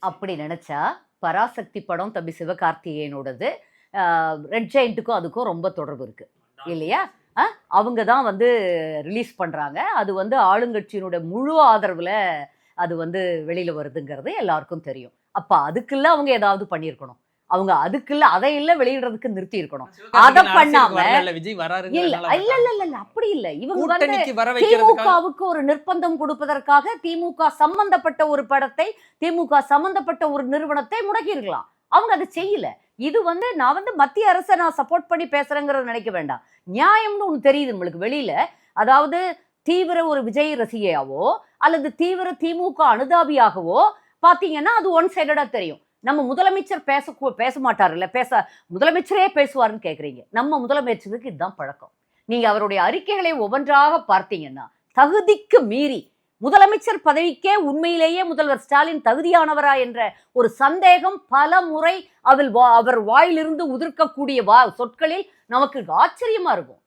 அப்படி நினைச்சா பராசக்தி படம் தம்பி சிவகார்த்திகேயனோடது. ரெட் ஜெயண்ட்டுக்கும் அதுக்கும் ரொம்ப தொடர்பு இருக்கு இல்லையா? அவங்க தான் வந்து ரிலீஸ் பண்றாங்க. அது வந்து ஆளுங்கட்சியினுடைய முழு ஆதரவுல அது வந்து வெளியில வருதுங்கிறது எல்லாருக்கும் தெரியும். அப்ப அதுக்குள்ள அவங்க ஏதாவது பண்ணியிருக்கணும். அவங்க அதுக்குள்ள அதையில்ல வெளியிடுறதுக்கு நிறுத்தி இருக்கணும். அத பண்ணாம விஜய் வராரு இல்ல இல்ல இல்ல இல்ல அப்படி இல்ல. இவங்க வந்து திமுகவுக்கு ஒரு நிர்பந்தம் கொடுப்பதற்காக திமுக சம்பந்தப்பட்ட ஒரு படத்தை, திமுக சம்பந்தப்பட்ட ஒரு நிறுவனத்தை முடக்கி இருக்கலாம். அவங்க அதை செய்யல. இது வந்து நான் வந்து மத்திய அரசை நான் சப்போர்ட் பண்ணி பேசுறேங்கிறத நினைக்க வேண்டாம். நியாயம்னு ஒண்ணு தெரியுது நம்மளுக்கு வெளியில. அதாவது தீவிர ஒரு விஜய் ரசிகையாவோ அல்லது தீவிர திமுக அனுதாபியாகவோ பாத்தீங்கன்னா அது ஒன் சைடடா தெரியும். நம்ம முதலமைச்சர் பேச மாட்டாருல்ல, முதலமைச்சரே பேசுவாருன்னு கேக்குறீங்க. நம்ம முதலமைச்சருக்கு இதுதான் பழக்கம். நீங்க அவருடைய அறிக்கைகளை ஒவ்வொன்றாக பார்த்தீங்கன்னா தகுதிக்கு மீறி முதலமைச்சர் பதவிக்கே உண்மையிலேயே முதல்வர் ஸ்டாலின் தகுதியானவரா என்ற ஒரு சந்தேகம் பல முறை அவர் வாயிலிருந்து உதிர்க்கக்கூடிய சொற்களில் நமக்கு ஆச்சரியமா இருக்கும்.